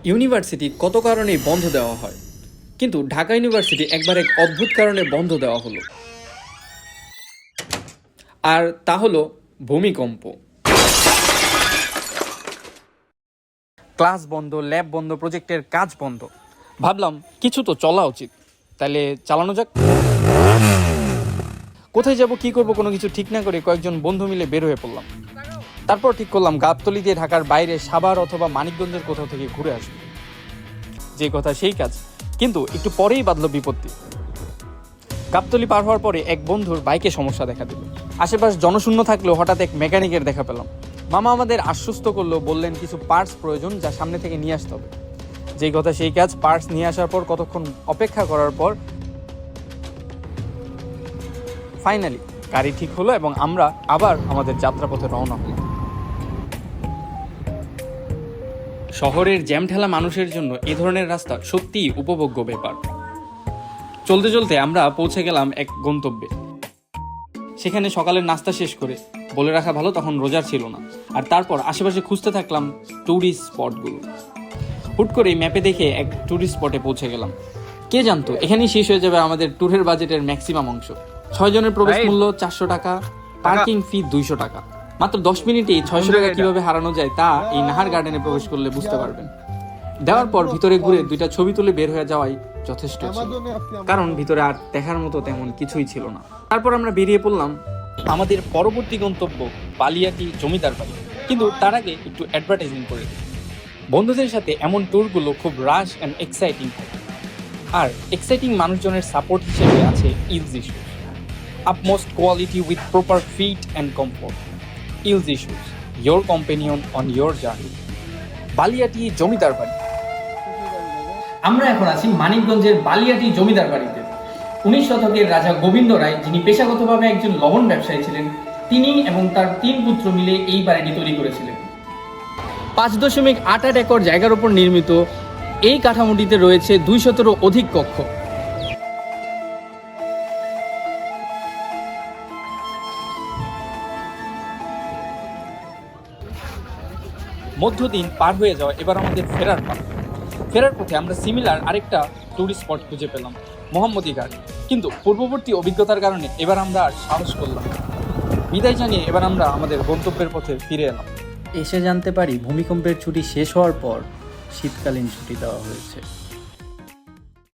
University কত কারণেই বন্ধ দেওয়া হয়, কিন্তু ঢাকা ইউনিভার্সিটি একবার এক অদ্ভুত কারণে বন্ধ দেওয়া হলো, আর তা হলো ভূমিকম্প। ক্লাস বন্ধ, ল্যাব বন্ধ, প্রজেক্টের কাজ বন্ধ। ভাবলাম কিছু তো চলা উচিত, তাহলে চালানো যাক। কোথায় যাব, কি করব, কোনো কিছু ঠিক না করে কয়েকজন বন্ধু মিলে বের হয়ে পড়লাম। তারপর ঠিক করলাম গাবতলী দিয়ে ঢাকার বাইরে সাভার অথবা মানিকগঞ্জের কোথাও থেকে ঘুরে আসবো। যে কথা সেই কাজ, কিন্তু একটু পরেই বাঁধল বিপত্তি। গাবতলী পার হওয়ার পরে এক বন্ধুর বাইকে সমস্যা দেখা দিল। আশেপাশ জনশূন্য থাকলেও হঠাৎ এক মেকানিকের দেখা পেলাম। মামা আমাদের আশ্বস্ত করলো, বললেন কিছু পার্টস প্রয়োজন, যা সামনে থেকে নিয়ে আসতে হবে। যেই কথা সেই কাজ, পার্টস নিয়ে আসার পর কতক্ষণ অপেক্ষা করার পর ফাইনালি গাড়ি ঠিক হলো এবং আমরা আবার আমাদের যাত্রাপথে রওনা হলাম। শহরের জ্যাম ঠেলা মানুষের জন্য এ ধরনের রাস্তা সত্যিই উপভোগ্য ব্যাপার। চলতে চলতে আমরা পৌঁছে গেলাম এক গন্তব্যে। সেখানে সকালের নাস্তা শেষ করে, বলে রাখা ভালো তখন রোজার ছিল না, আর তারপর আশেপাশে খুঁজতে থাকলাম ট্যুরিস্ট স্পটগুলো। হুট করে ম্যাপে দেখে এক ট্যুরিস্ট স্পটে পৌঁছে গেলাম। কে জানতো এখানেই শেষ হয়ে যাবে আমাদের ট্যুরের বাজেটের ম্যাক্সিমাম অংশ। 6 জনের প্রবেশ মূল্য 400 টাকা, পার্কিং ফি 200 টাকা। মাত্র 10 মিনিটেই 600 টাকা কিভাবে হারানো যায় তা এই নাহার গার্ডেনে প্রবেশ করলে বুঝতে পারবেন। দেওয়ার পর ভিতরে ঘুরে 2টা ছবি তুলে বের হয়ে যাওয়াই যথেষ্ট ছিল, কারণ ভিতরে আর দেখার মতো তেমন কিছুই ছিল না। তারপর আমরা বেরিয়ে পড়লাম আমাদের পরবর্তী গন্তব্য বালিয়াটি জমিদার বাড়ি। কিন্তু তার আগে একটু অ্যাডভার্টাইজিং করে দিই। বন্ধুদের সাথে এমন ট্যুরগুলো খুব রাশ অ্যান্ড এক্সাইটিং থাকে, আর এক্সাইটিং মানুষজনের সাপোর্ট হিসেবে আছে ইলজি shoes. Utmost quality with proper fit and comfort. Ilzi Shoes, your companion on your journey. Baliati Zamindar Bari. আমরা এখন আছি মানিকগঞ্জের বালিয়াটি জমিদার বাড়িতে। 19 শতকের রাজা গোবিন্দ রায়, যিনি পেশাগতভাবে একজন লবণ ব্যবসায়ী ছিলেন, তিনি এবং তার 3 পুত্র মিলে এই বাড়িটি তৈরি করেছিলেন। 5.88 একর জায়গার উপর নির্মিত এই কাঠামোটিতে রয়েছে 200-এরও অধিক কক্ষ। মধ্যদিন পার হয়ে যাওয়া এবার আমাদের ফেরার পথে আমরা সিমিলার আরেকটা ট্যুরিস্ট স্পট খুঁজে পেলাম, মোহাম্মদী ঘাট। কিন্তু পূর্ববর্তী অভিজ্ঞতার কারণে এবার আমরা আর সাহস করলাম না। বিদায় জানিয়ে এবার আমরা আমাদের গন্তব্যের পথে ফিরে এলাম। এসে জানতে পারি ভূমিকম্পের ছুটি শেষ হওয়ার পর শীতকালীন ছুটি দেওয়া হয়েছে।